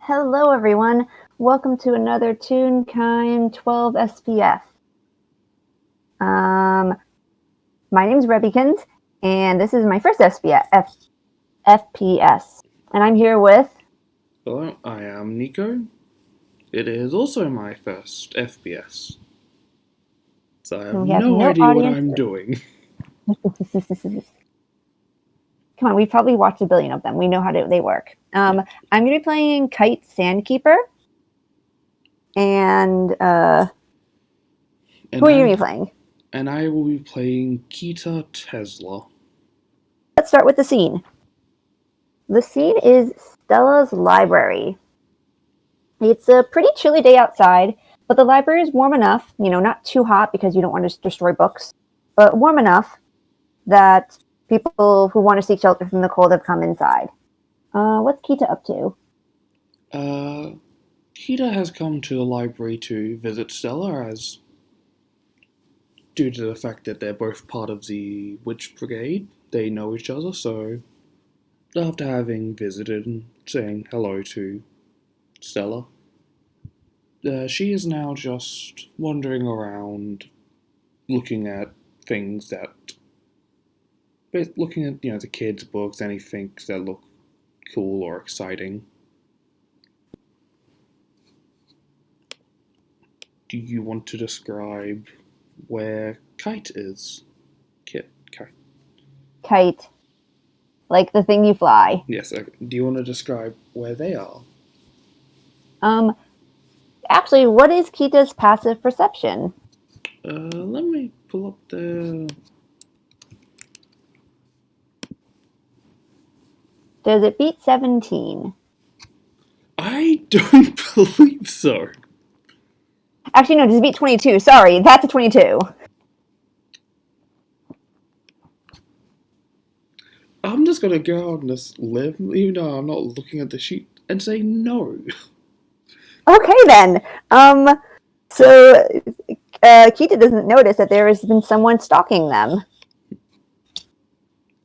Hello, everyone. Welcome to another Toonkind 12 SPF. My name is Rebbykins, and this is my first FPS. And I'm here with... Hello, I am Nicho. It is also my first FPS, so I have We have no no idea what audience. I'm doing. Come on, we've probably watched a billion of them. We know how they work. I'm going to be playing Kite Sandkeeper. And, who are you going to be playing? And I will be playing Kita Tesla. Let's start with the scene. The scene is Stella's library. It's a pretty chilly day outside, but the library is warm enough, not too hot because you don't want to destroy books, but warm enough that people who want to seek shelter from the cold have come inside. What's Kita up to? Kita has come to the library to visit Stella, as due to the fact that they're both part of the Witch Brigade, they know each other, so after having visited and saying hello to Stella, she is now just wandering around, looking at things that, looking at the kids' books, anything that look cool or exciting. Do you want to describe where Kite is? Kite. Kite. Like the thing you fly. Yes. Do you want to describe where they are? Actually, what is Kita's passive perception? Let me pull up the... Does it beat 17? I don't believe so. Actually, no, does it beat 22? Sorry, that's a 22. I'm just gonna go out on this limb, even though I'm not looking at the sheet, and say no. Okay, then. So Kita doesn't notice that there has been someone stalking them.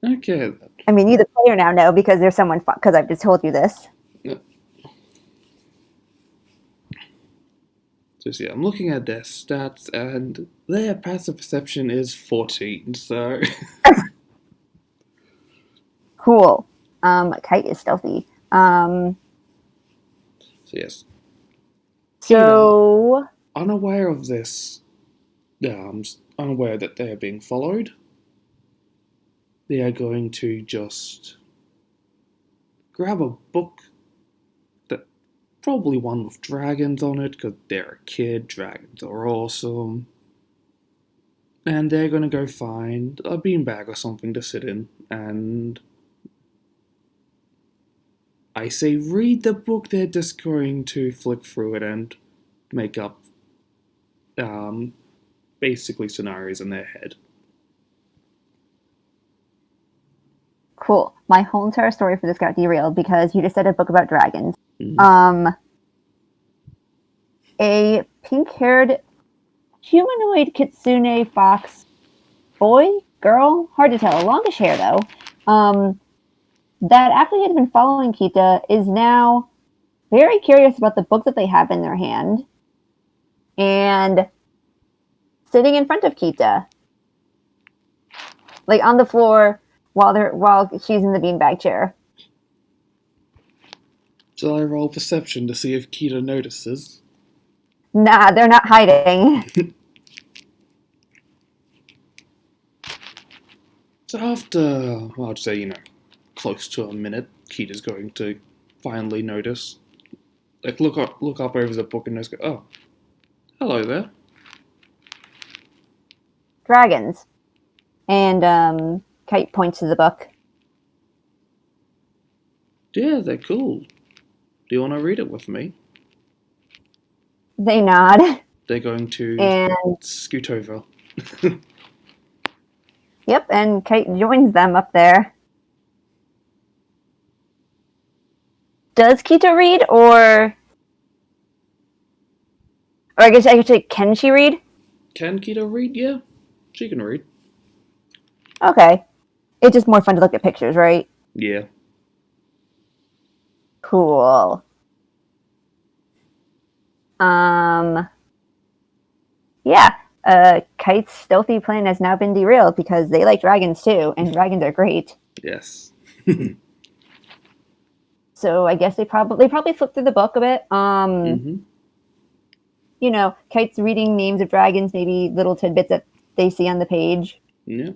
Okay, then. I mean, you, the player, now know because there's someone, because I've just told you this. So yeah, I'm looking at their stats, and their passive perception is 14, so... Cool. Kite is stealthy. So yes. So... Unaware of this, unaware that they are being followed, they are going to just grab a book, that probably one with dragons on it, because they're a kid, dragons are awesome, and they're going to go find a beanbag or something to sit in, and I say read the book. They're just going to flick through it and make up basically scenarios in their head. Cool. My whole entire story for this got derailed because you just said a book about dragons. Mm-hmm. A pink-haired humanoid kitsune fox boy, girl, hard to tell, longish hair though, that actually had been following Kita is now very curious about the book that they have in their hand and sitting in front of Kita, like on the floor while she's in the beanbag chair. Shall I roll perception to see if Kita notices? Nah, they're not hiding. So after, I'd say, close to a minute, Kita's going to finally notice. Like, look up over the book and just go, oh, hello there. Dragons. And Kite points to the book. Yeah, they're cool. Do you want to read it with me? They nod. They're going to scoot over. Yep, and Kite joins them up there. Does Kita read, or I guess actually, can she read? Can Kita read? Yeah, she can read. Okay. It's just more fun to look at pictures, right? Yeah. Cool. Um, yeah, Kite's stealthy plan has now been derailed because they like dragons too, and dragons are great. Yes. So I guess they probably flipped through the book a bit. Mm-hmm. You know, Kite's reading names of dragons, maybe little tidbits that they see on the page. Yeah.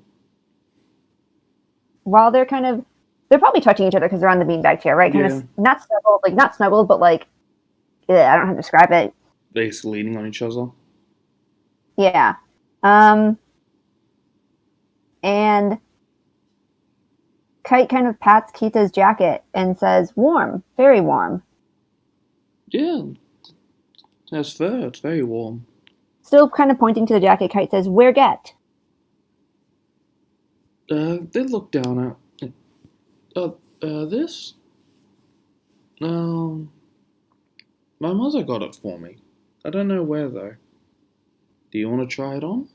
While they're probably touching each other because they're on the beanbag chair, right? Kind Yeah. of not snuggled, but like, I don't know how to describe it. Basically leaning on each other. Yeah. And Kite kind of pats Kita's jacket and says, "Warm, very warm." Yeah. That's fair. It's very warm. Still kind of pointing to the jacket, Kite says, "Where get?" They look down at this. Um, my mother got it for me. I don't know where though. Do you want to try it on?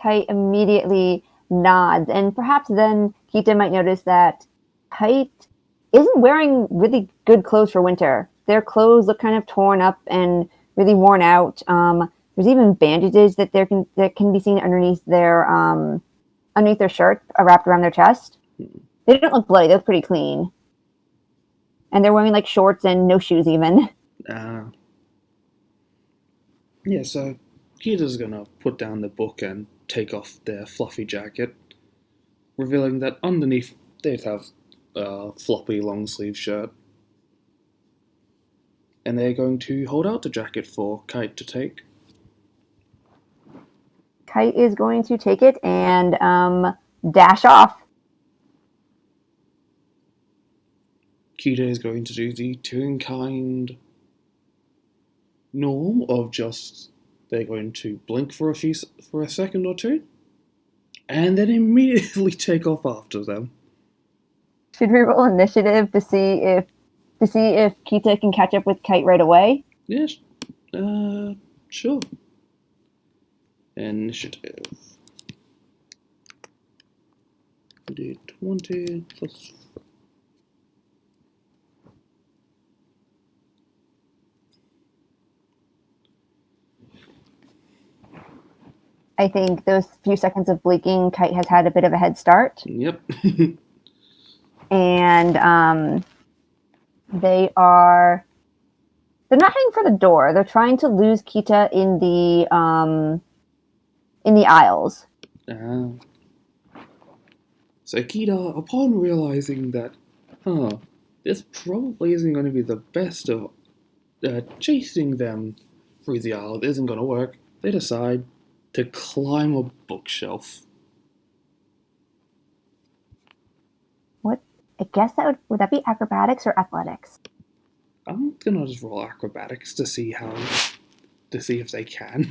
Kite immediately nods, and perhaps then Kita might notice that Kite isn't wearing really good clothes for winter. Their clothes look kind of torn up and really worn out. There's even bandages that that can be seen underneath their shirt, wrapped around their chest. They don't look bloody; they look pretty clean, and they're wearing like shorts and no shoes even. Uh, yeah, so Kita's gonna put down the book and take off their fluffy jacket, revealing that underneath they'd have a floppy long sleeve shirt. And they're going to hold out the jacket for Kite to take. Kite is going to take it and dash off. Kita is going to do the Toonkind norm of just they're going to blink for a second or two, and then immediately take off after them. Should we roll initiative to see if Kita can catch up with Kite right away? Yes, sure. Initiative. We did 20 plus. I think those few seconds of blinking, Kite has had a bit of a head start. Yep. And they're not heading for the door. They're trying to lose Kita in the aisles. So Kita, upon realizing that, this probably isn't going to be the best of chasing them through the aisle, it isn't going to work, they decide to climb a bookshelf. What? I guess would that be acrobatics or athletics? I'm gonna just roll acrobatics to see if they can.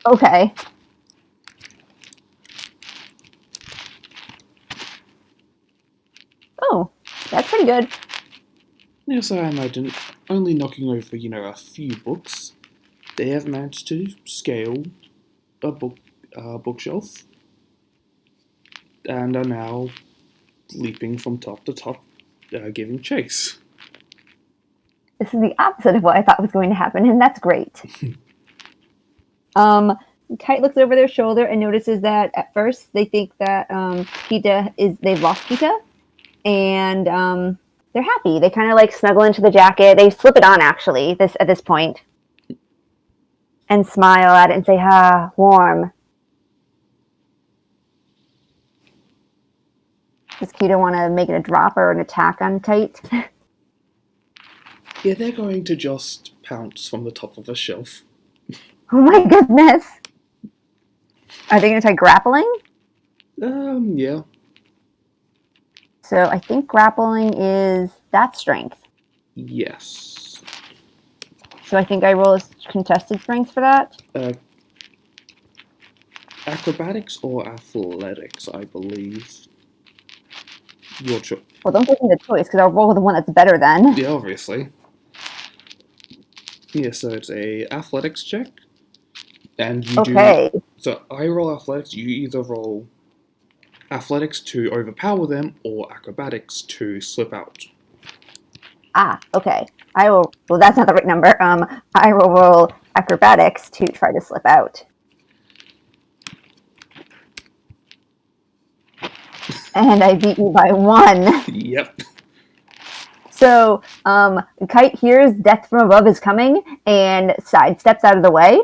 Okay. Oh, that's pretty good. Yes, I imagine only knocking over, a few books, they have managed to scale a bookshelf, and are now leaping from top to top, giving chase. This is the opposite of what I thought was going to happen, and that's great. Kite looks over their shoulder and notices that at first they think that they've lost Kita, and they're happy. They kind of like snuggle into the jacket. They slip it on actually at this point, and smile at it and say, "Ah, warm." Does Kita want to make it a drop or an attack on Kite? Yeah, they're going to just pounce from the top of a shelf. Oh my goodness! Are they going to try grappling? Yeah. So I think grappling is that strength. Yes. So I think I roll a contested strength for that. Acrobatics or athletics, I believe. Your choice. Well, don't give me the choice because I'll roll the one that's better then. Yeah, obviously. Yeah, so it's a athletics check, and you Okay. do. So I roll athletics. You either roll athletics to overpower them or acrobatics to slip out. Okay. I will. Well, that's not the right number. I will roll acrobatics to try to slip out. And I beat you by 1. Yep. So, Kite hears death from above is coming and sidesteps out of the way.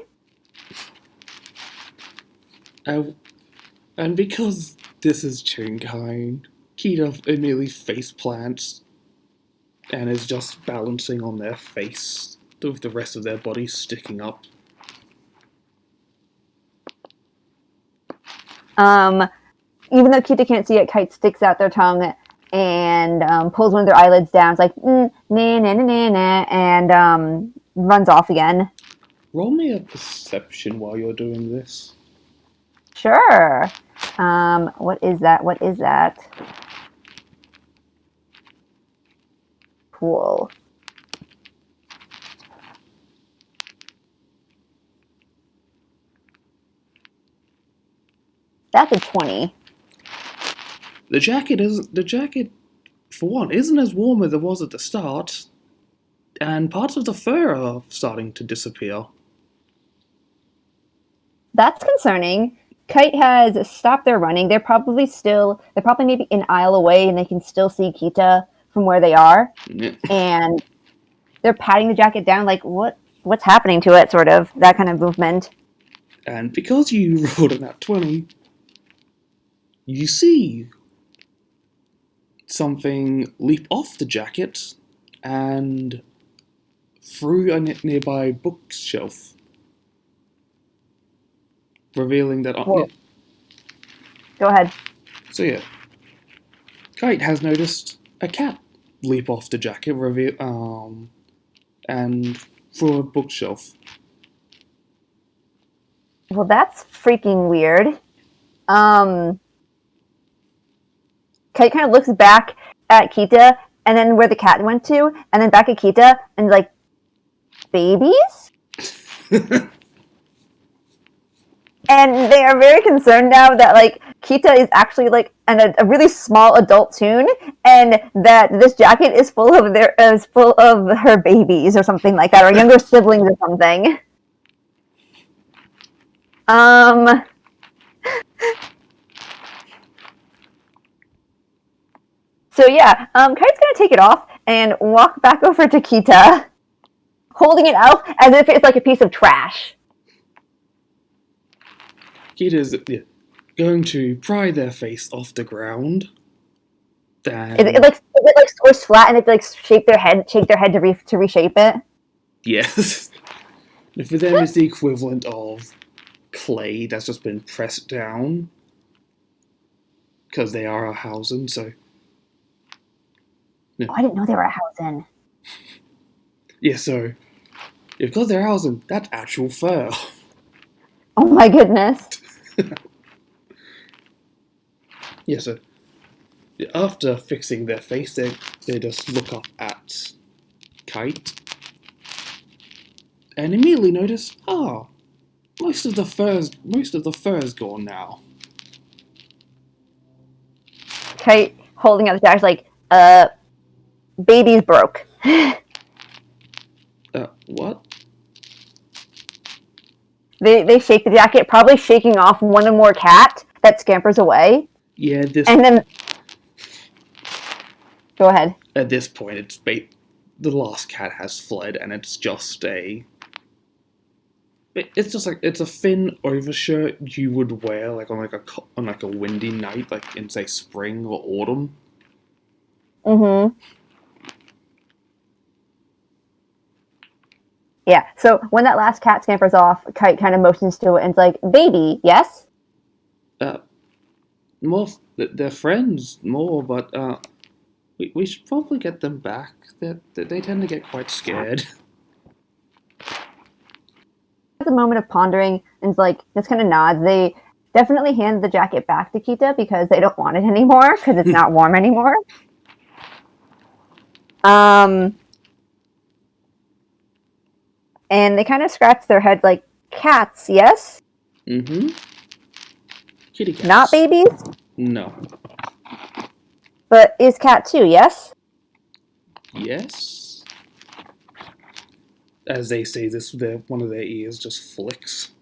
And because this is Toonkind, Kita immediately face plants and is just balancing on their face with the rest of their body sticking up. Even though Kita can't see it, Kite sticks out their tongue and pulls one of their eyelids down. It's like, nah, nah, nah, nah, nah, and runs off again. Roll me a perception while you're doing this. Sure. What is that? What is that? Cool. That's a 20. The jacket, for one, isn't as warm as it was at the start, and parts of the fur are starting to disappear. That's concerning. Kite has stopped their running. They're probably maybe an aisle away and they can still see Kita from where they are. Yeah. And they're patting the jacket down like, what's happening to it, sort of, that kind of movement. And because you rolled a nat 20, you see something leap off the jacket and through a nearby bookshelf, revealing that... Go ahead. So yeah, Kite has noticed a cat leap off the jacket, and through a bookshelf. Well, that's freaking weird. Kite kind of looks back at Kita and then where the cat went to, and then back at Kita and like, babies? And they are very concerned now that like Kita is actually like a really small adult Toon, and that this jacket is full of her babies or something like that, or younger siblings or something. So yeah, Kite's gonna take it off and walk back over to Kita, holding it out as if it's like a piece of trash. Kita's going to pry their face off the ground. Then It like squished flat, and it like shake their head to reshape it. yes, for them it's the equivalent of clay that's just been pressed down because they are a Hausen. So Oh, I didn't know they were a Hausen. yeah, so because they're Hausen, that's actual fur. Oh my goodness. Yeah, so after fixing their face, they just look up at Kite and immediately notice, most of the fur's gone now. Kite holding out the dash like, baby's broke. What? They shake the jacket, probably shaking off one or more cat that scampers away. Yeah, And then go ahead. At this point, the last cat has fled, and it's just a thin overshirt you would wear like on a windy night, like in say spring or autumn. Mm-hmm. Yeah, so when that last cat scampers off, Kite kind of motions to it and it's like, baby, yes? They're friends more, but we should probably get them back. They tend to get quite scared. It's a moment of pondering and it's like, just kind of nods. They definitely hand the jacket back to Kita because they don't want it anymore because it's not warm anymore. And they kind of scratch their head like, cats, yes? Mm-hmm. Kitty cats. Not babies? No. But is cat too, yes? Yes. As they say this, one of their ears just flicks.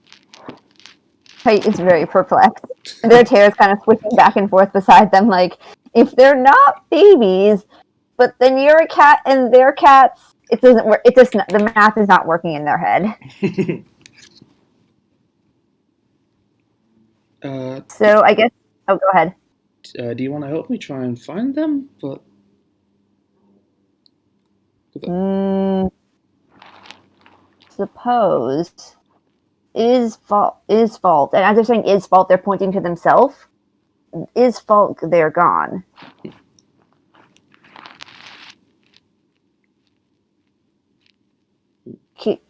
Kite is very perplexed. Their tails kind of switching back and forth beside them, like, if they're not babies, but then you're a cat and they're cats, it doesn't work. It just the math is not working in their head. So I guess. Oh, go ahead. Do you want to help me try and find them? But Suppose is fault, and as they're saying is fault, they're pointing to themselves. Is fault, they're gone.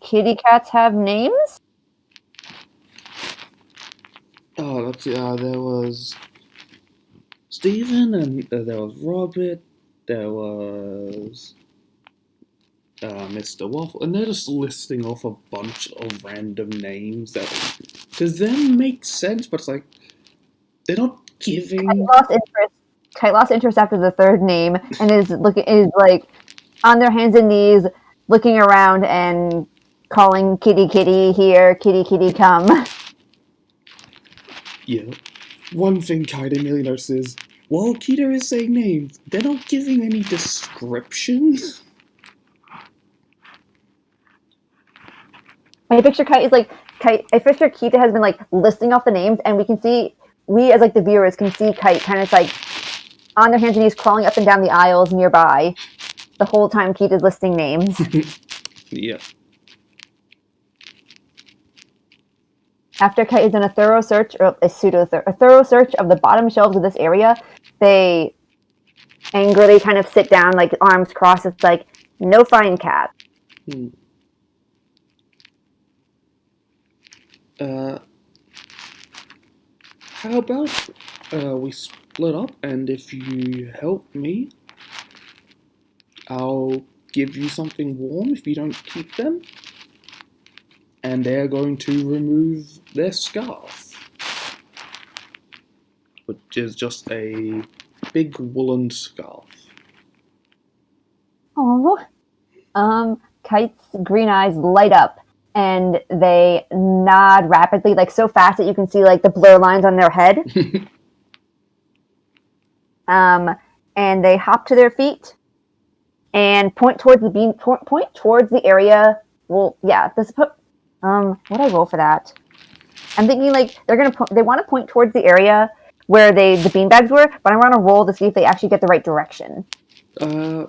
Kitty cats have names? oh, let's see. There was Stephen, and there was Robert. There was Mr. Waffle, and they're just listing off a bunch of random names that to them make sense, but it's like they're not giving. Kite lost interest after the third name, and is like on their hands and knees, looking around and calling kitty kitty here, kitty kitty come. Yeah. One thing Kite immediately notices, while Kita is saying names, they're not giving any descriptions. I picture Kite is like I picture Kita has been like listing off the names, and we as like the viewers can see Kite kind of like on their hands and knees crawling up and down the aisles nearby the whole time Kita is listing names. Yeah. After Kite has done a thorough search, or a thorough search of the bottom shelves of this area, they angrily kind of sit down, like arms crossed. It's like, no fine cat. How about we split up, and if you help me, I'll give you something warm if you don't keep them. And they're going to remove their scarf, which is just a big woolen scarf. Oh, Kite's green eyes light up, and they nod rapidly, like so fast that you can see like the blur lines on their head. And they hop to their feet and point towards the area. Well, yeah, what do I roll for that? I'm thinking like they want to point towards the area where the beanbags were, but I want to roll to see if they actually get the right direction. I'll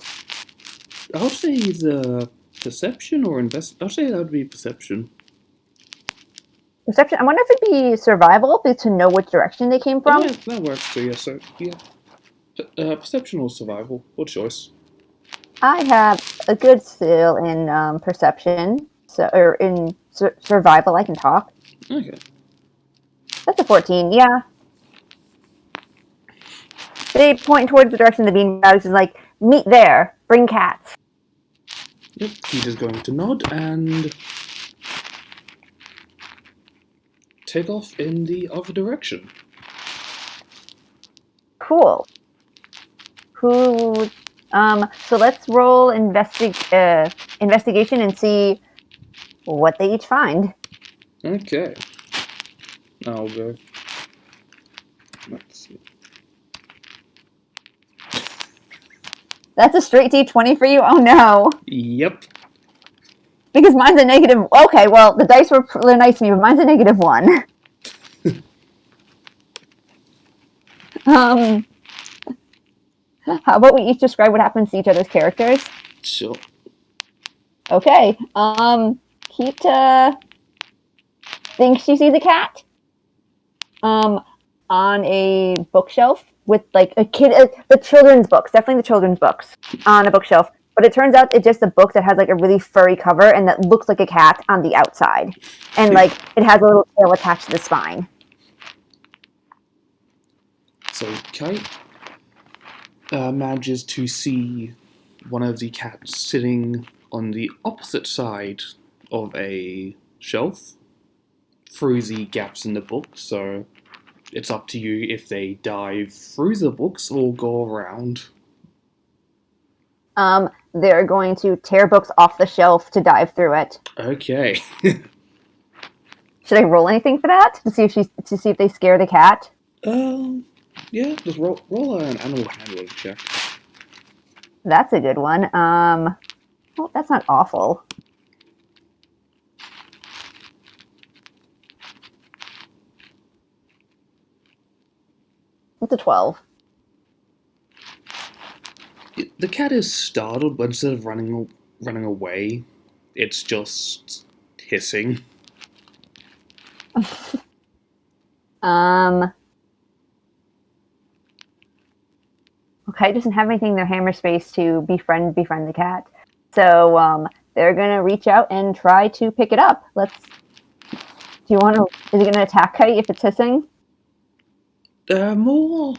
say either perception or I'll say that would be perception. Perception. I wonder if it'd be survival to know which direction they came from. Yeah, that works too. Yeah, so yeah, perception or survival, what choice? I have a good skill in perception, or in survival. I can talk. Okay. That's a 14. Yeah. They point towards the direction the beanbags is like, meet there. Bring cats. Yep, Peter's going to nod and take off in the other direction. Cool. So let's roll investigation and see what they each find. Okay. I'll go. Let's see. That's a straight D20 for you? Oh no. Yep. Because mine's a negative. Okay, well, the dice were really nice to me, but mine's a -1. How about we each describe what happens to each other's characters? Sure. Okay. Kita thinks she sees a cat. On a bookshelf with like a kid, the children's books, definitely the children's books on a bookshelf. But it turns out it's just a book that has like a really furry cover and that looks like a cat on the outside. And like it has a little tail attached to the spine. So Kite manages to see one of the cats sitting on the opposite side of a shelf through the gaps in the book, so it's up to you if they dive through the books or go around. they're going to tear books off the shelf to dive through it. Okay. Should I roll anything for that to see if they scare the cat? Yeah, just roll an animal handling check. That's a good one. Well, that's not awful. It's a 12. The cat is startled, but instead of running away, it's just hissing. Okay, doesn't have anything in their hammer space to befriend the cat. So they're gonna reach out and try to pick it up. Is it gonna attack Kite if it's hissing? More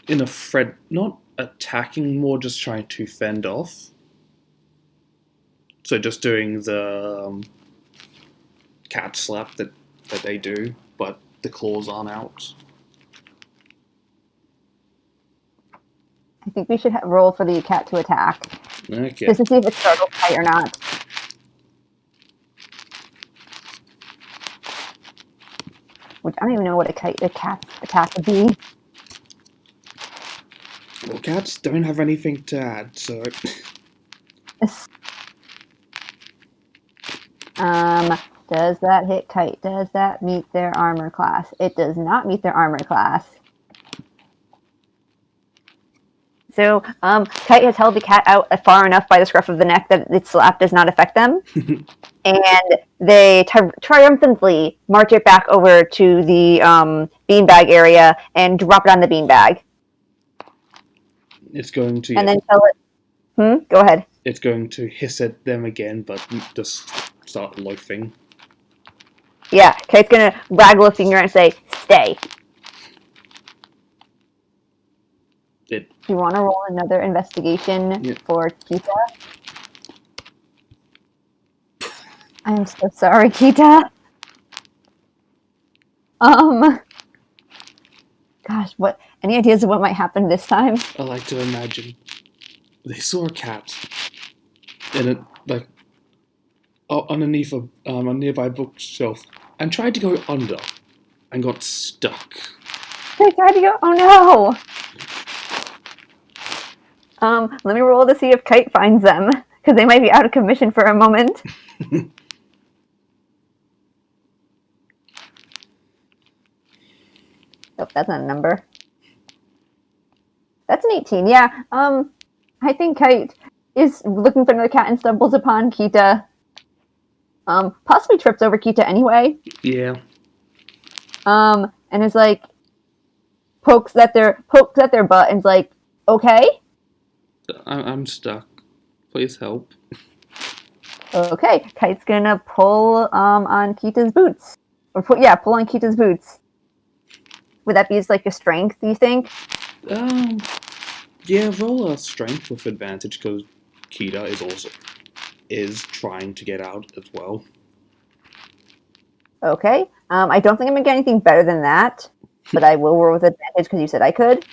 in a threat, not attacking, more just trying to fend off. So just doing the cat slap that they do, but the claws aren't out. I think we should roll for the cat to attack. Okay. Just to see if it startles Kite or not. Which I don't even know what a cat's attack would be. Well, cats don't have anything to add, so... Does that hit Kite? Does that meet their armor class? It does not meet their armor class. So, Kite has held the cat out far enough by the scruff of the neck that its slap does not affect them. And they triumphantly march it back over to the beanbag area and drop it on the beanbag. It's going to... And then tell it... Go ahead. It's going to hiss at them again, but just start loafing. Yeah, Kite's going to waggle a finger and say, stay. Do you want to roll another investigation for Kita? I'm so sorry, Kita. Gosh, any ideas of what might happen this time? I like to imagine they saw a cat in it, like, underneath a nearby bookshelf, and tried to go under, and got stuck. They tried to go. Oh no! Let me roll to see if Kite finds them, because they might be out of commission for a moment. Oh, that's not a number. That's an 18, yeah. I think Kite is looking for another cat and stumbles upon Kita. Possibly trips over Kita anyway. Yeah. And is like, pokes at their butt and is like, okay? I'm stuck. Please help. Okay, Kite's gonna pull on Kita's boots. Pull on Kita's boots. Would that be like a strength, do you think? Yeah, roll a strength with advantage because Kita is trying to get out as well. Okay. I don't think I'm gonna get anything better than that, but I will roll with advantage because you said I could.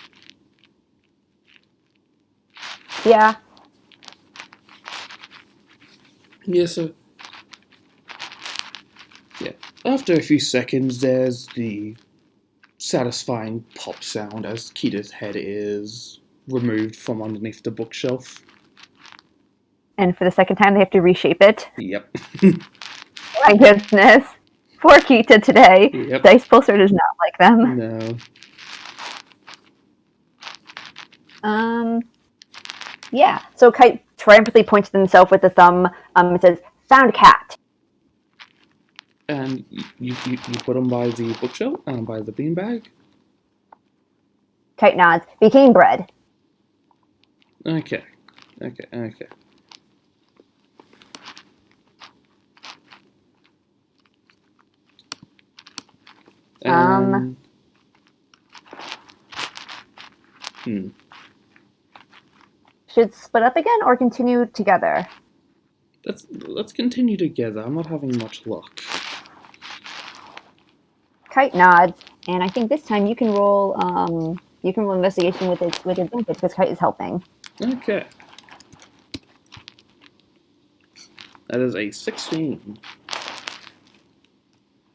Yeah. Yeah, so... Yeah. After a few seconds, there's the satisfying pop sound as Kita's head is removed from underneath the bookshelf. And for the second time, they have to reshape it. Yep. My goodness. Poor Kita today. Yep. Dice Pulsar does not like them. No. Yeah. So Kite triumphantly points to himself with a thumb. It says, "Found cat." And you put them by the bookshelf and by the beanbag? Kite nods. Became bread. Okay. Should split up again or continue together? Let's continue together. I'm not having much luck. Kite nods, and I think this time you can roll investigation with advantage because Kite is helping. Okay. That is a 16.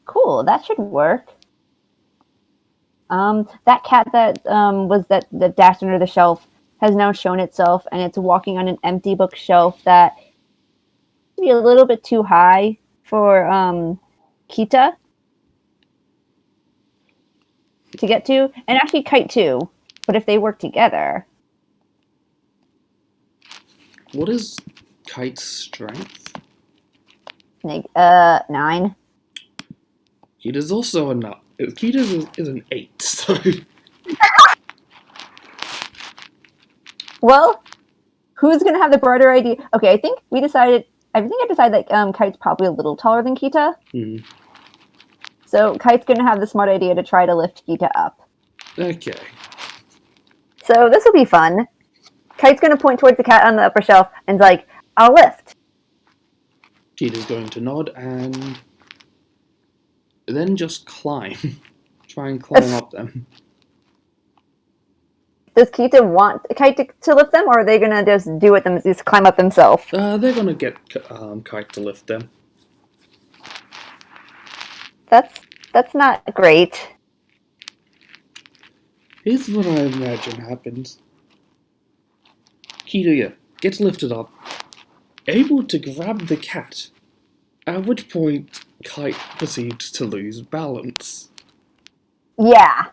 Cool, that should work. That cat that that dashed under the shelf has now shown itself, and it's walking on an empty bookshelf that be a little bit too high for Kita to get to, and actually Kite too. But if they work together, What is Kite's strength? like 9. Kita's also a nut. Kita is an 8, so... Well, who's gonna have the brighter idea? Okay, I think I decided that Kite's probably a little taller than Kita. Hmm. So Kite's gonna have the smart idea to try to lift Kita up. Okay. So this will be fun. Kite's gonna point towards the cat on the upper shelf and's like, "I'll lift." Kita's going to nod and then just climb. Try and climb up them. Does Kita want Kite to lift them, or are they gonna just do it just climb up themselves? They're gonna get Kite to lift them. That's not great. Here's what I imagine happens. Kita gets lifted up, able to grab the cat, at which point Kite proceeds to lose balance. Yeah.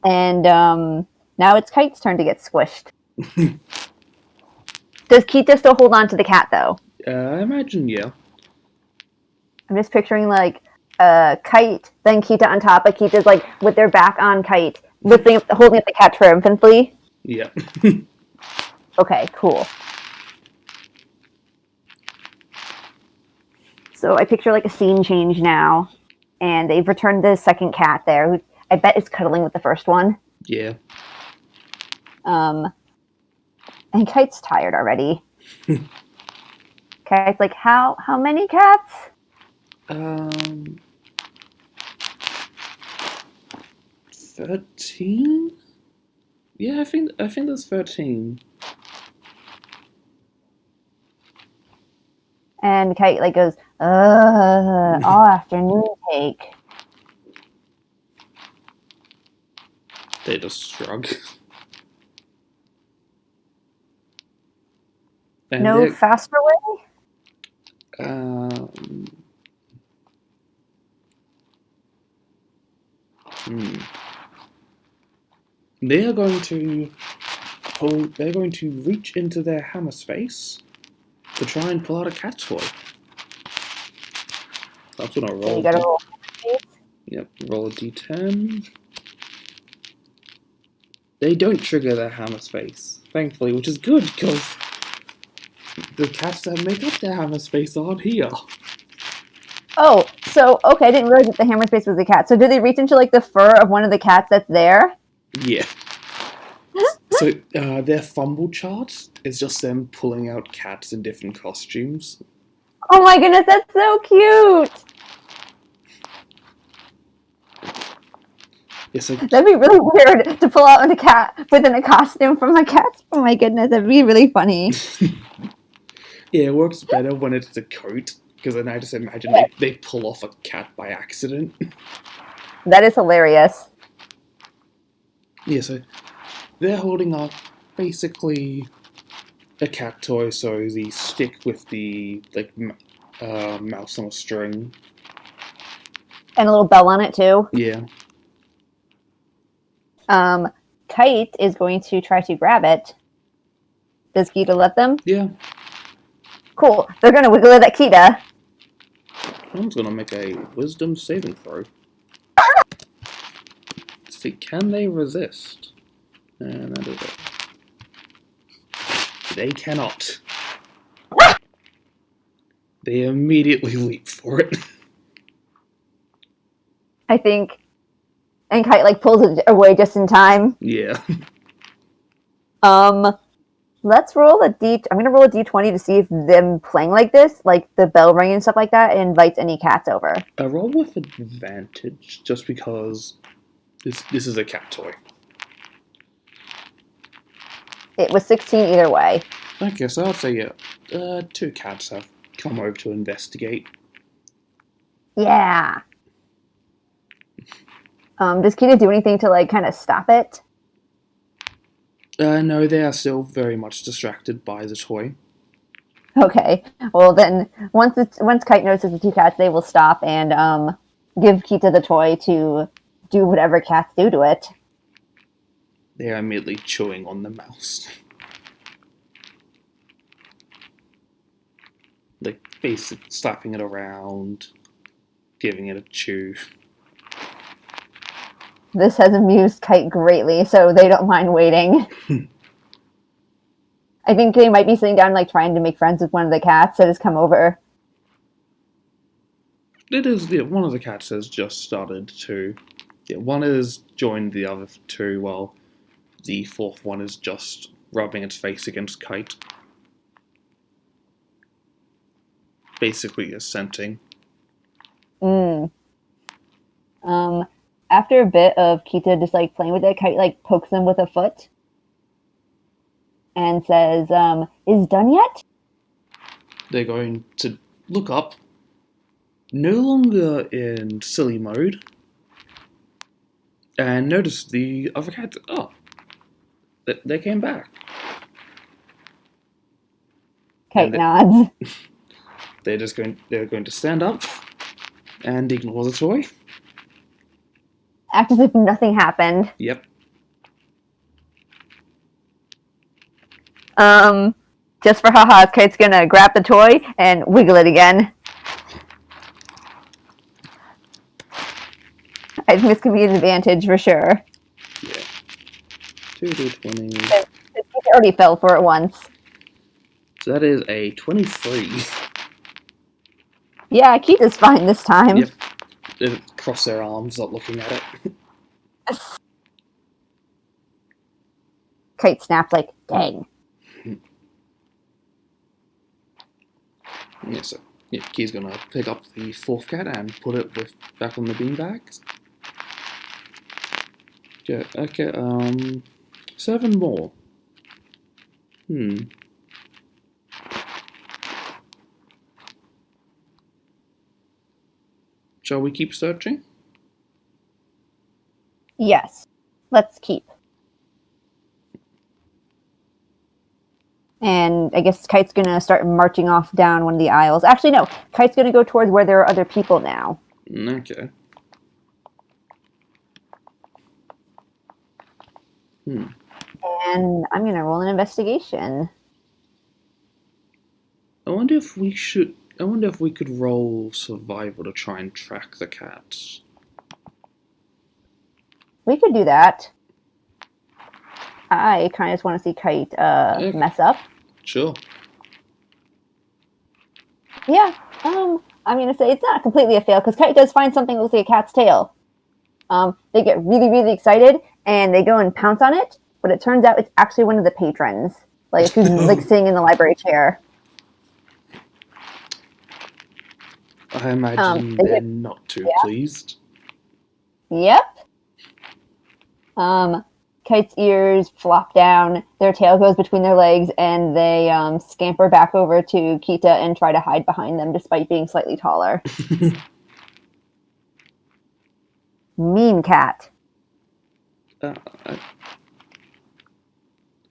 And now it's Kite's turn to get squished. Does Kita still hold on to the cat, though? I imagine, yeah. I'm just picturing, like, Kite, then Kita on top, but Kita's, like, with their back on Kite, holding up the cat triumphantly. Yeah. Okay, cool. So I picture, like, a scene change now, and they've returned the second cat there, who I bet is cuddling with the first one. Yeah. And Kite's tired already. Kite's like, how many cats? 13? Yeah, I think there's 13. And Kite like goes, all afternoon take. They just shrug. And No faster way? They're going to reach into their hammer space to try and pull out a cat toy. That's gonna roll. So you gotta roll. Yep, roll a d10. They don't trigger their hammer space, thankfully, which is good because the cats that make up their hammer space aren't here. Oh, so okay, I didn't realize that the hammer space was a cat. So do they reach into like the fur of one of the cats that's there? Yeah. So their fumble chart is just them pulling out cats in different costumes. Oh my goodness, that's so cute! Yeah, so That'd be really weird to pull out a cat within a costume from a cat. Oh my goodness, that'd be really funny. Yeah, it works better when it's a coat, because then I just imagine they pull off a cat by accident. That is hilarious. Yeah, so they're holding up basically a cat toy, so the stick with the mouse on a string. And a little bell on it too. Yeah. Kite is going to try to grab it. Does Kita let them? Yeah. Cool. They're going to wiggle it at Kita. I'm gonna make a wisdom saving throw. Let's see, can they resist? And that is it. They cannot. They immediately leap for it. I think. And Kite like pulls it away just in time. Yeah. Let's roll I'm gonna roll a d20 to see if them playing like this, like the bell ringing and stuff like that, invites any cats over. A roll with advantage, just because this is a cat toy. It was 16 either way. Okay, so I'll say yeah. Two cats have come over to investigate. Yeah. Does Kita do anything to kind of stop it? No, they are still very much distracted by the toy. Okay. Well, then once Kite notices the two cats, they will stop and give Kita the toy to do whatever cats do to it. They are immediately chewing on the mouse. Like, basically slapping it around, giving it a chew. This has amused Kite greatly, so they don't mind waiting. I think they might be sitting down, trying to make friends with one of the cats that has come over. It is, one of the cats has just started to. One has joined the other two, while the fourth one is just rubbing its face against Kite. Basically assenting. After a bit of Kita just playing with it, Kite pokes them with a foot and says, "Is done yet?" They're going to look up, no longer in silly mode, and notice the other cat. Oh, they came back. Kite nods. They're going to stand up and ignore the toy. Act as if nothing happened. Yep. Just for haha, Kite's gonna grab the toy and wiggle it again. I think this could be an advantage for sure. Yeah. 2d20. It already fell for it once. So that is a 23. Yeah, Kita's fine this time. Yep. They cross their arms, not looking at it. Kite snapped dang. Yeah, so Key's gonna pick up the fourth cat and put it back on the beanbags. Okay, 7 more. Shall we keep searching? Yes, let's keep. And I guess Kite's gonna start marching off down one of the aisles. Actually, no. Kite's gonna go towards where there are other people now. Okay. And I'm gonna roll an investigation. I wonder if we could roll survival to try and track the cats. We could do that. I kind of just want to see Kite mess up. Sure. Yeah. I'm gonna say it's not completely a fail because Kite does find something that looks like a cat's tail. They get really, really excited and they go and pounce on it, but it turns out it's actually one of the patrons, who's sitting in the library chair. I imagine they're not too pleased. Yep. Kite's ears flop down, their tail goes between their legs, and they scamper back over to Kita and try to hide behind them despite being slightly taller. Mean cat.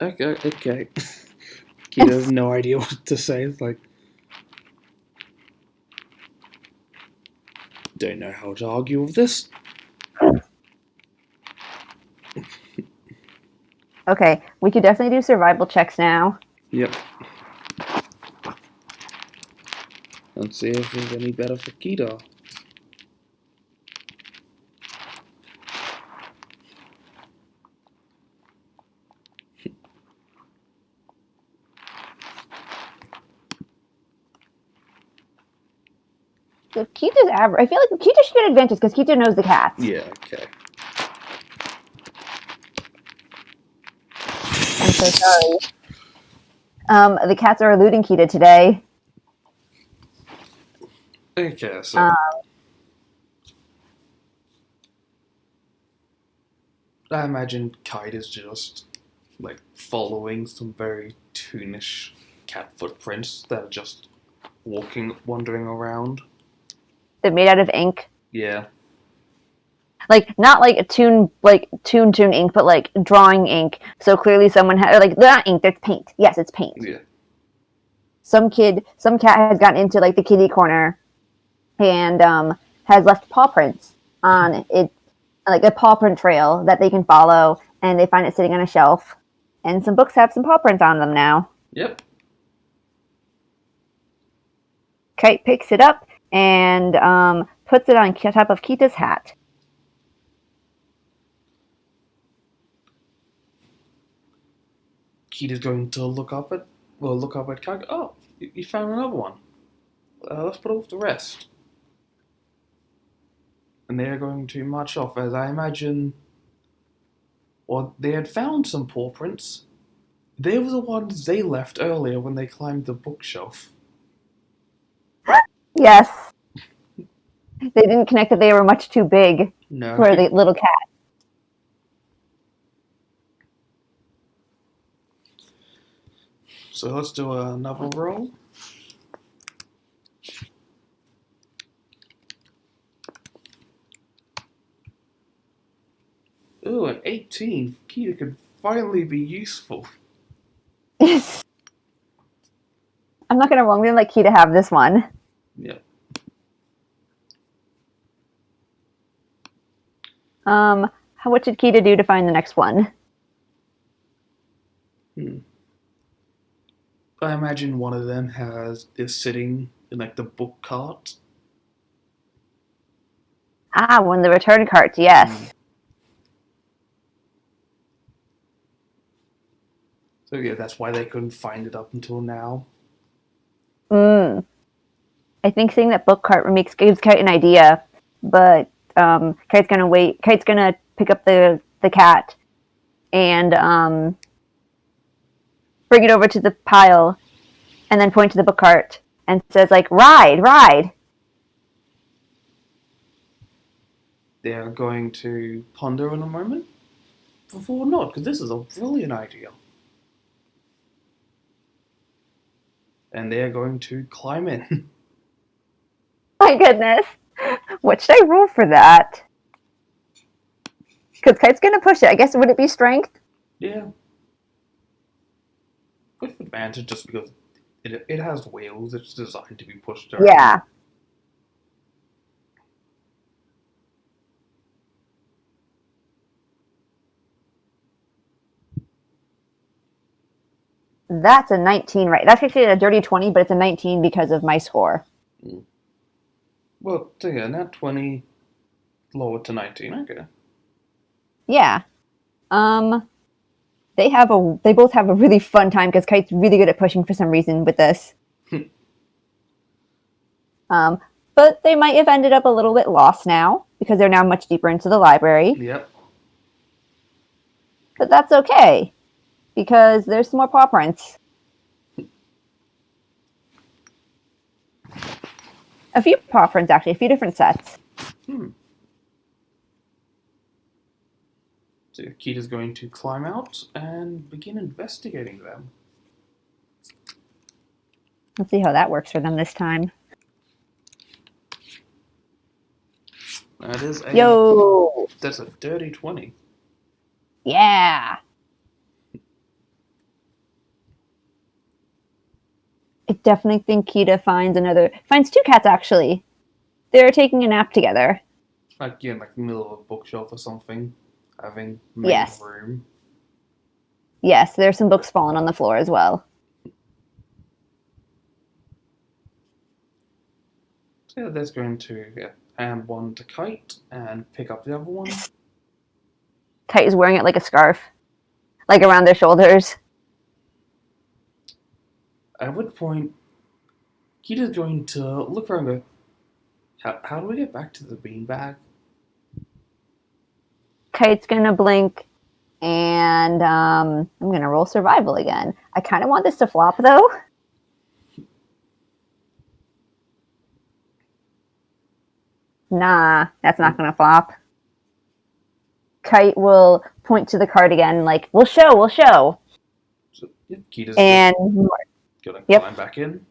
Okay. Kita has no idea what to say. It's don't know how to argue with this. Okay, we could definitely do survival checks now. Yep. Let's see if it's any better for Kita. So Kita's average. I feel like Kita should get advantage because Kita knows the cats. Yeah, okay. I'm so sorry. The cats are eluding Kita today. Okay, so I imagine Kite is just following some very toonish cat footprints that are just wandering around. They're made out of ink. Yeah. Like, not like a toon ink, but like drawing ink. So clearly someone had, like, they're not ink, that's paint. Yes, it's paint. Yeah. Some cat has gotten into like the kitty corner and has left paw prints on it, like a paw print trail that they can follow, and they find it sitting on a shelf. And some books have some paw prints on them now. Yep. Kite picks it up and puts it on top of Kita's hat. Kita's going to look up at Kite. Oh, you found another one. Let's put off the rest. And they are going to march off, as I imagine. Well, they had found some paw prints. They were the ones they left earlier when they climbed the bookshelf. Yes. They didn't connect that they were much too big for the little cat. So let's do another roll. Ooh, an 18. Kita could finally be useful. I'm not gonna wrong. I'm gonna let Kita have this one. Yeah. What should Kita do to find the next one? I imagine one of them is sitting in like the book cart. One of the return carts, yes. So yeah, that's why they couldn't find it up until now. I think seeing that book cart gives Kite an idea, but Kite's gonna wait. Kite's gonna pick up the cat and bring it over to the pile, and then point to the book cart and says, like, ride. They're going to ponder in a moment. Before not, because this is a brilliant idea. And they're going to climb in. My goodness. What should I roll for that? Because Kite's going to push it. I guess, would it be strength? Yeah. With advantage, just because it has wheels. It's designed to be pushed around. Yeah. That's a 19, right? That's actually a dirty 20, but it's a 19 because of my score. Well, so yeah, nat 20 lowered to 19. Okay. Yeah. They both have a really fun time because Kite's really good at pushing for some reason with this. But they might have ended up a little bit lost now because they're now much deeper into the library. Yep. But that's okay because there's some more paw prints. A few paw prints, actually, a few different sets. So Kita's going to climb out and begin investigating them. Let's see how that works for them this time. That is That's a dirty 20. Yeah. I definitely think Kita finds two cats, actually. They're taking a nap together. Like, yeah, like the middle of a bookshelf or something. Having room. Yes, there's some books falling on the floor as well. So yeah, there's going to hand one to Kite and pick up the other one. Kite is wearing it like a scarf, like around their shoulders. At which point, Kita's going to look around and go, how do we get back to the beanbag? Kite's gonna blink, and I'm gonna roll survival again. I kind of want this to flop, though. Nah, that's not gonna flop. Kite will point to the card again, like, we'll show. So, yeah, Kita's And Gonna Yep. climb back in.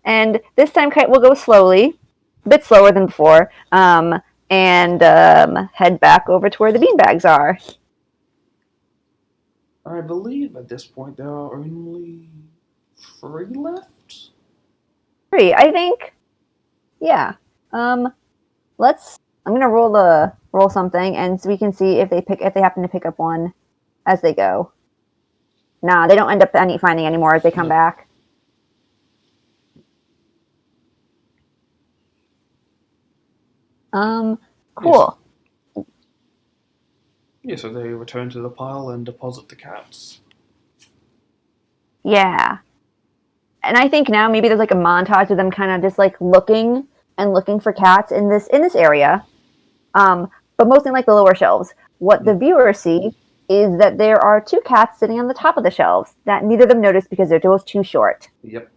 And this time Kite will go slowly, a bit slower than before, and head back over to where the beanbags are. I believe at this point there are only 3 left. 3, I think. Yeah. Let's. I'm gonna roll something, and so we can see if they happen to pick up one as they go. Nah, they don't end up finding any more as they come back. Cool. Yeah, so they return to the pile and deposit the cats. Yeah. And I think now maybe there's like a montage of them kind of just like looking for cats in this area. But mostly like the lower shelves. What the viewers see is that there are 2 cats sitting on the top of the shelves that neither of them notice because they're both too short. Yep.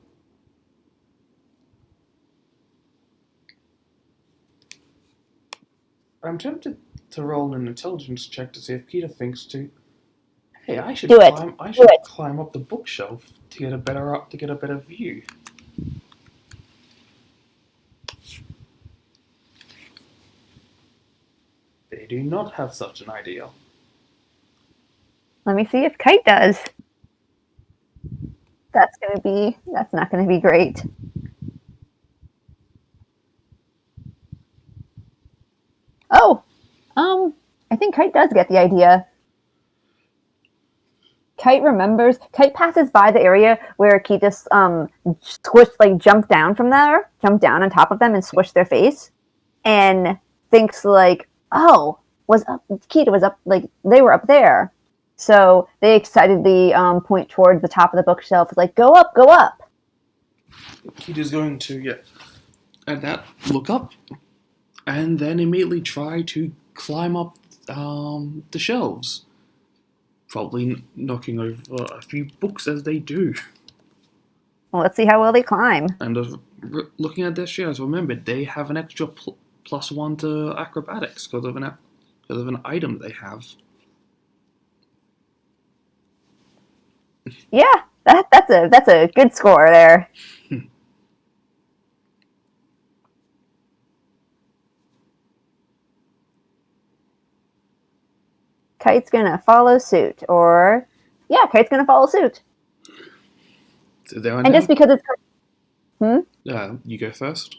I'm tempted to roll an intelligence check to see if Peter thinks to. Hey, I should climb up the bookshelf to get a better view. They do not have such an idea. Let me see if Kite does. That's not gonna be great. Oh, I think Kite does get the idea. Kite passes by the area where Kite just jumped down on top of them and squished their face, and thinks like, oh, Kite was up, like they were up there. So they excitedly point towards the top of the bookshelf, like, go up, go up. Kite is going to at that look up, and then immediately try to climb up the shelves. Probably knocking over a few books as they do. Well, let's see how well they climb. And looking at their shares, remember they have an extra +1 to acrobatics because of an item they have. Yeah, that's a good score there. Kite's gonna follow suit, Kite's gonna follow suit. So there and just because it's you go first.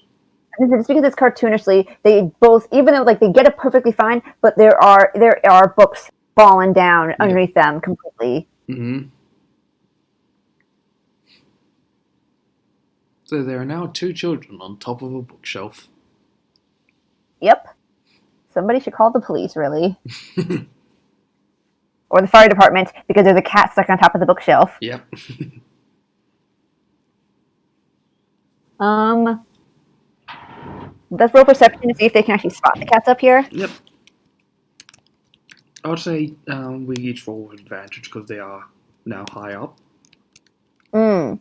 Just because it's cartoonishly, they both, even though like they get it perfectly fine, but there are books falling down underneath them completely. Mm-hmm. So there are now 2 children on top of a bookshelf. Yep. Somebody should call the police, really. Or the fire department, because there's a cat stuck on top of the bookshelf. Yep. Let's roll perception to see if they can actually spot the cats up here. Yep. I would say we each roll with advantage because they are now high up. So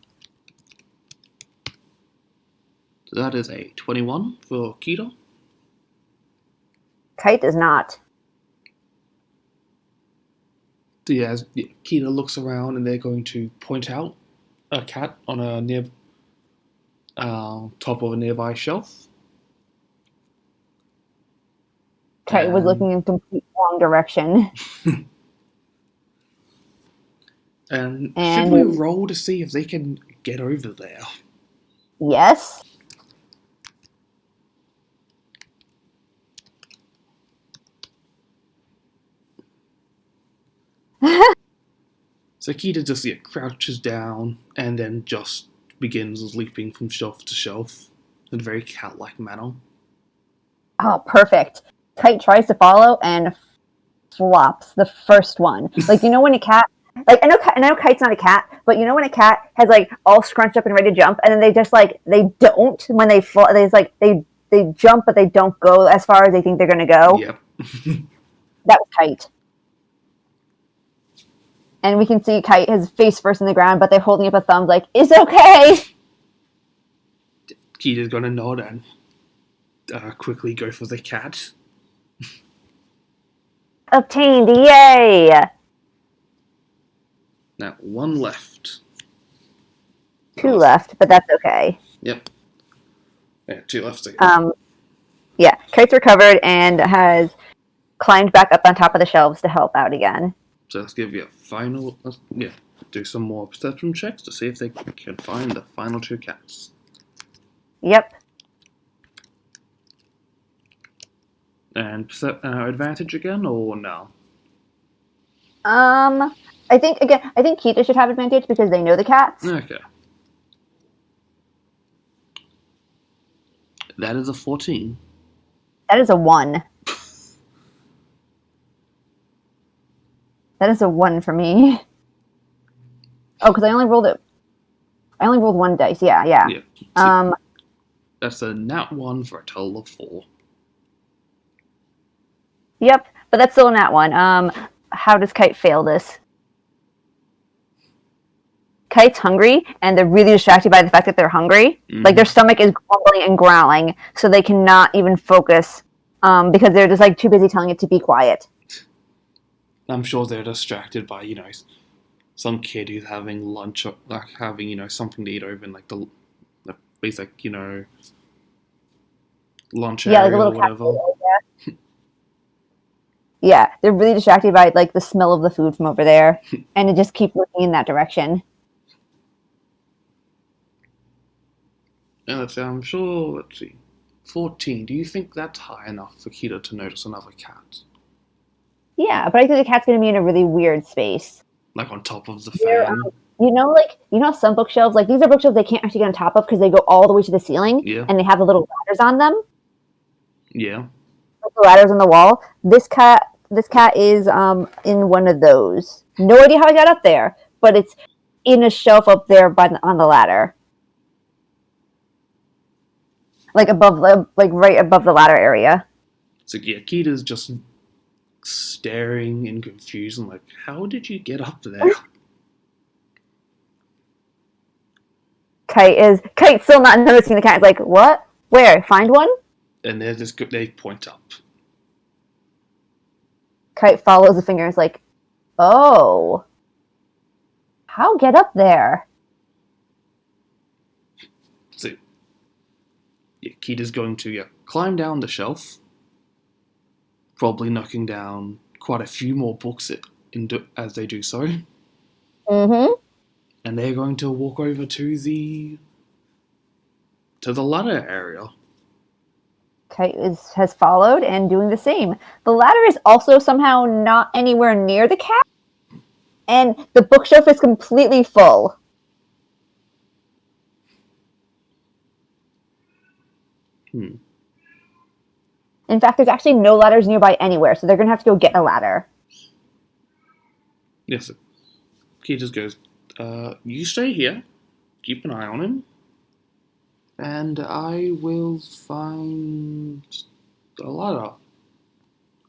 that is a 21 for Kite. Kite does not. So yeah, as Kite looks around and they're going to point out a cat on a top of a nearby shelf. Kite was looking in complete wrong direction. And should we roll to see if they can get over there? Yes. So Kite just crouches down and then just begins leaping from shelf to shelf in a very cat-like manner. Oh, perfect. Kite tries to follow and flops the first one. Like, you know when a cat, like I know Kite's not a cat, but you know when a cat has like all scrunched up and ready to jump, and then they just like they don't when they fall. They jump, but they don't go as far as they think they're gonna go. Yep. That was Kite. And we can see Kite has face first in the ground, but they're holding up a thumb like, it's okay. Kite is gonna nod and quickly go for the cat. Obtained, yay! Now, 1 left. 2 left, but that's okay. Yep. Yeah, 2 left to go. Yeah, Kite's recovered and has climbed back up on top of the shelves to help out again. So let's give you a final. Do some more perception checks to see if they can find the final 2 cats. Yep. And advantage again, or no? I think Kita should have advantage because they know the cats. Okay. That is a 14. That is a 1. That is a 1 for me. Oh, because I only rolled 1 dice. Yeah. Yeah. That's a nat 1 for a total of 4. Yep, but that's still a nat 1. How does Kite fail this? Kite's hungry, and they're really distracted by the fact that they're hungry. Mm-hmm. Like, their stomach is grumbling and growling, so they cannot even focus because they're just, like, too busy telling it to be quiet. I'm sure they're distracted by, some kid who's having lunch, or like having, something to eat over in, like, the basic, lunch area, like a little or whatever. Yeah, they're really distracted by, like, the smell of the food from over there, and they just keep looking in that direction. And I'm sure, let's see, 14. Do you think that's high enough for Kita to notice another cat? Yeah, but I think the cat's going to be in a really weird space. Like on top of the fan? Some bookshelves, like, these are bookshelves they can't actually get on top of because they go all the way to the ceiling, and they have the little ladders on them. Yeah. The ladders on the wall. This cat is in one of those. No idea how I got up there, but it's in a shelf up there on the ladder. Like right above the ladder area. So yeah, Kita's just staring in confusion, like, how did you get up there? Kite's still not noticing the cat. It's like, what? Where? Find one? And they point up. Kite follows the finger and is like, oh. How get up there? So yeah, Kita's going to climb down the shelf, probably knocking down quite a few more books as they do so. Mm-hmm. And they're going to walk over to the ladder area. Kite has followed and doing the same. The ladder is also somehow not anywhere near the cat, and the bookshelf is completely full. In fact, there's actually no ladders nearby anywhere, so they're going to have to go get a ladder. Yes. He just goes, you stay here, keep an eye on him, and I will find a ladder.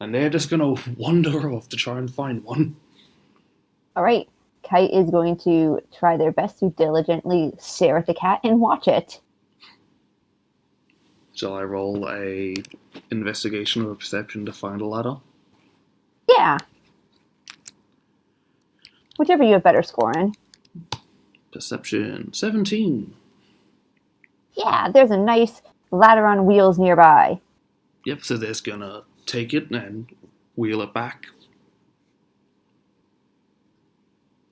And they're just going to wander off to try and find one. All right. Kite is going to try their best to diligently stare at the cat and watch it. Shall I roll a investigation or a perception to find a ladder? Yeah. Whichever you have better score in. Perception 17. Yeah, there's a nice ladder on wheels nearby. Yep, so they're going to take it and wheel it back.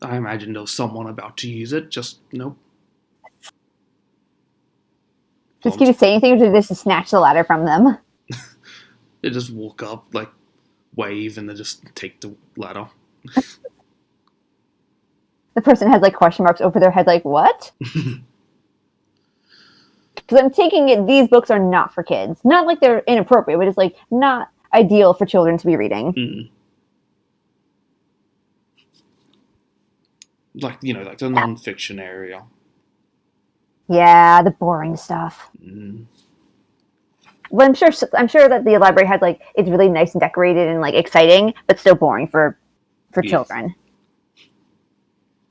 I imagine there's someone about to use it, just nope. Does Kita say anything, or did this just snatch the ladder from them? They just walk up, like, wave, and they just take the ladder. The person has, like, question marks over their head, like, what? Because I'm taking it, these books are not for kids. Not like they're inappropriate, but it's, like, not ideal for children to be reading. Mm. Like, like the non-fiction area. Yeah, the boring stuff. Mm. Well, I'm sure that the library has, like, it's really nice and decorated and, like, exciting, but still boring for children.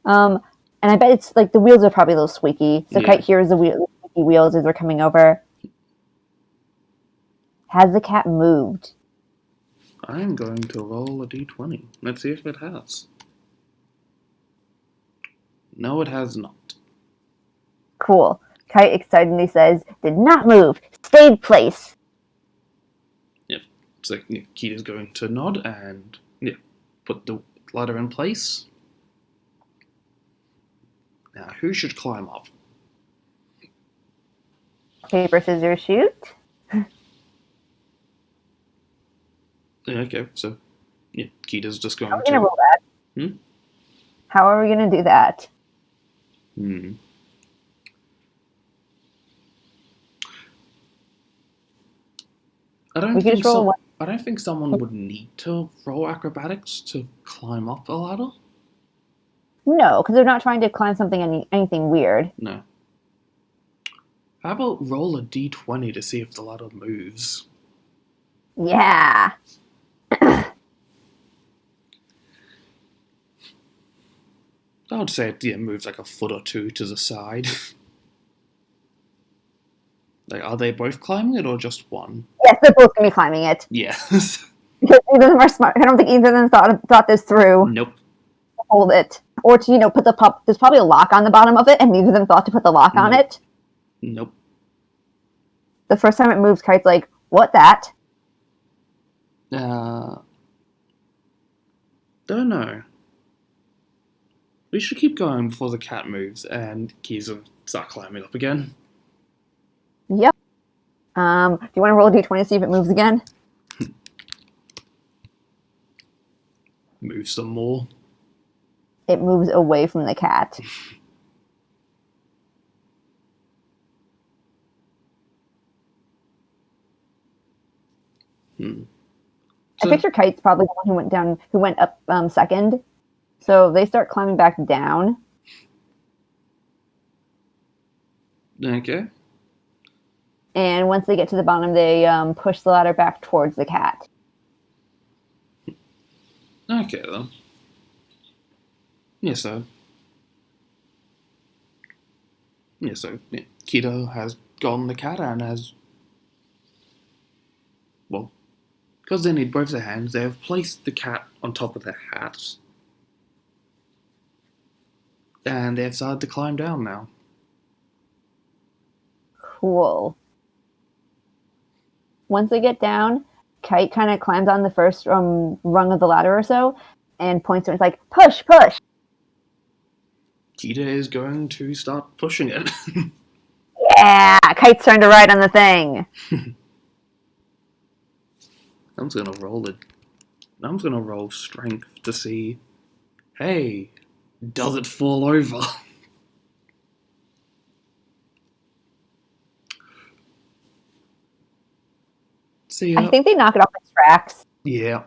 And I bet it's, like, the wheels are probably a little squeaky. So Kite hears the squeaky wheels as they're coming over. Has the cat moved? I'm going to roll a d20. Let's see if it has. No, it has not. Cool. Kite excitedly says, did not move. Stayed place. Yep. So Kita's going to nod and put the ladder in place. Now, who should climb up? Paper, scissors, shoot. Okay, so Kita's just going How are we going to roll that? Hmm? How are we going to do that? I don't think someone would need to roll acrobatics to climb up a ladder. No, because they're not trying to climb anything weird. No. How about roll a d20 to see if the ladder moves? Yeah. I would say it moves like a foot or two to the side. Like, are they both climbing it or just one? Yes, they're both going to be climbing it. Yeah. Because either of them are smart. I don't think either of them thought this through. Nope. Hold it. Or to, put there's probably a lock on the bottom of it, and neither of them thought to put the lock on it. Nope. The first time it moves, Kite's like, what that? Don't know. We should keep going before the cat moves and Keys will start climbing up again. Yep. Do you want to roll a d20 to see if it moves again? Move some more. It moves away from the cat. I picture Kite's probably the one who went up second. So they start climbing back down. Okay. And once they get to the bottom, they push the ladder back towards the cat. Okay, then. So Keto has gotten the cat and has... Well, because they need both their hands, they have placed the cat on top of their hats. And they have started to climb down now. Cool. Once they get down, Kite kind of climbs on the first rung of the ladder or so and points to it. It's like, push, push. Kita is going to start pushing it. Yeah, Kite's turn to ride on the thing. I'm just gonna roll strength to see. Hey, does it fall over? See, I think they knock it off the tracks. Yeah.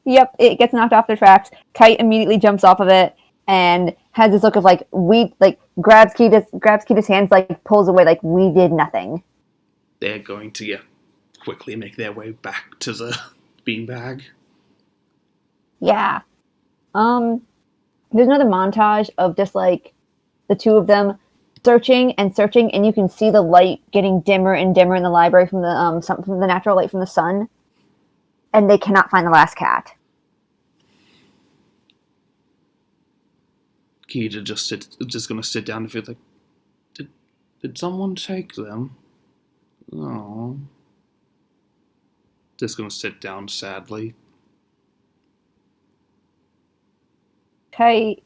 Yep, it gets knocked off the tracks. Kite immediately jumps off of it and has this look of grabs Kita's hands, pulls away, we did nothing. They're going to quickly make their way back to the beanbag. Yeah. There's another montage of just the two of them searching, and you can see the light getting dimmer and dimmer in the library from the natural light from the sun, and they cannot find the last cat. Kita just gonna sit down and feel like, did someone take them? Oh. Just gonna sit down sadly. Kite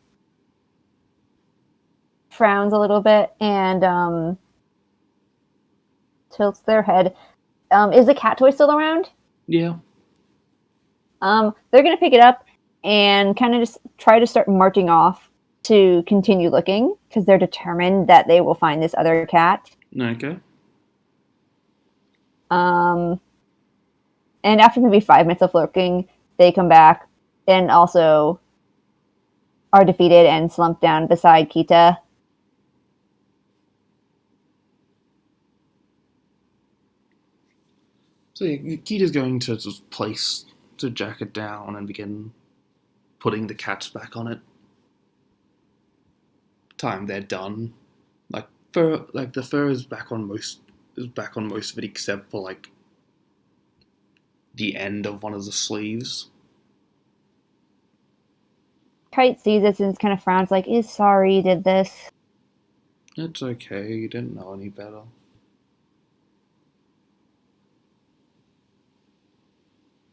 frowns a little bit and tilts their head. Is the cat toy still around? Yeah. They're gonna pick it up and kind of just try to start marching off to continue looking because they're determined that they will find this other cat. Okay. And after maybe 5 minutes of lurking, they come back and also are defeated and slump down beside Kita. So Kita's going to just place the jacket down and begin putting the cats back on it. Time they're done. The fur is back on most of it except for the end of one of the sleeves. Kite sees this and kind of frowns, is sorry, did this. It's okay, you didn't know any better.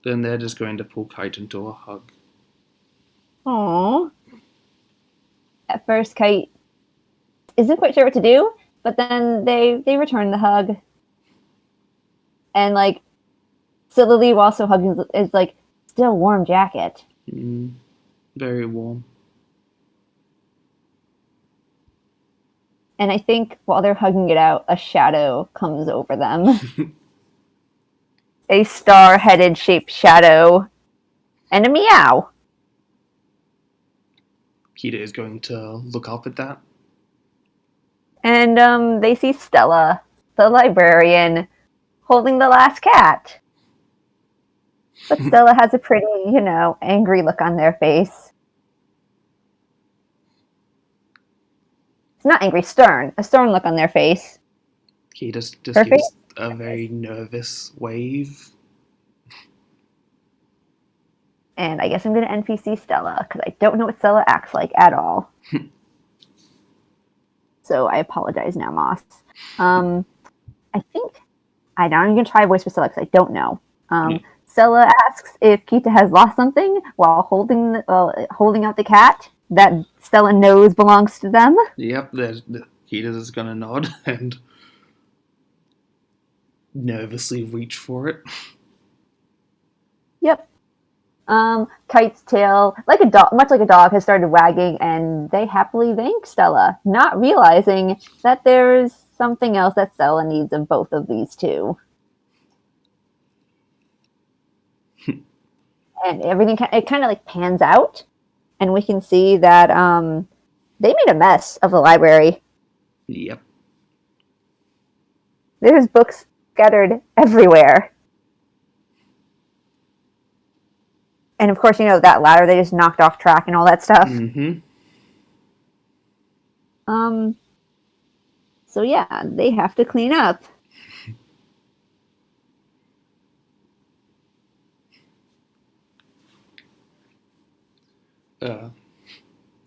Then they're just going to pull Kite into a hug. Aww. At first, Kite isn't quite sure what to do, but then they return the hug. And, like, Silly while also hugging is, like, still warm jacket. Very warm. And I think while they're hugging it out, a shadow comes over them. A star-headed shaped shadow. And a meow. Kite is going to look up at that. And they see Stella, the librarian, holding the last cat. But Stella has a pretty, angry look on their face. It's not angry, stern. A stern look on their face. Kite just Her gives face? a very nervous wave. And I guess I'm going to NPC Stella, because I don't know what Stella acts like at all. So I apologize now, Moss. I think I'm going to try a voice for Stella, because I don't know. Stella asks if Kita has lost something while holding out the cat that Stella knows belongs to them. Yep, Kita is going to nod and nervously reach for it. Yep. Kite's tail, much like a dog, has started wagging, and they happily thank Stella, not realizing that there's something else that Stella needs of both of these two. And everything, it kind of like pans out, and we can see that they made a mess of the library. Yep. There's books scattered everywhere. And of course, that ladder they just knocked off track and all that stuff. So yeah, they have to clean up.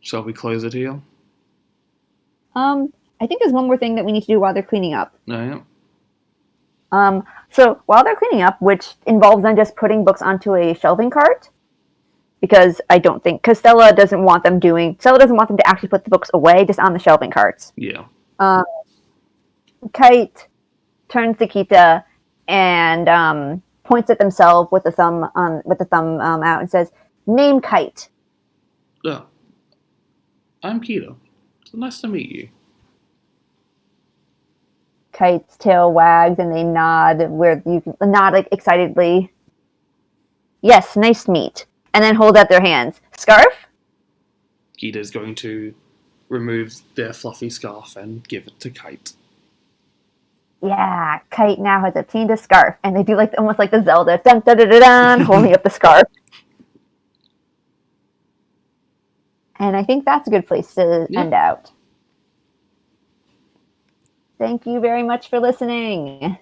Shall we close it here? I think there's one more thing that we need to do while they're cleaning up. Oh, yeah. So while they're cleaning up, which involves them just putting books onto a shelving cart, because Stella doesn't want them to actually put the books away, just on the shelving carts. Yeah. Kite turns to Kita and points at themselves with the thumb out and says, "Name Kite." I'm Kita. So nice to meet you. Kite's tail wags and they nod, where you can nod like excitedly. "Yes, nice to meet." And then hold out their hands. "Scarf?" Kita is going to remove their fluffy scarf and give it to Kite. Yeah, Kite now has obtained a scarf, and they do almost like the Zelda, dun dun dun dun, dun holding up the scarf. And I think that's a good place to end out. Thank you very much for listening.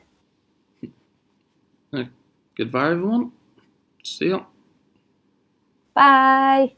Goodbye, everyone. See ya. Bye.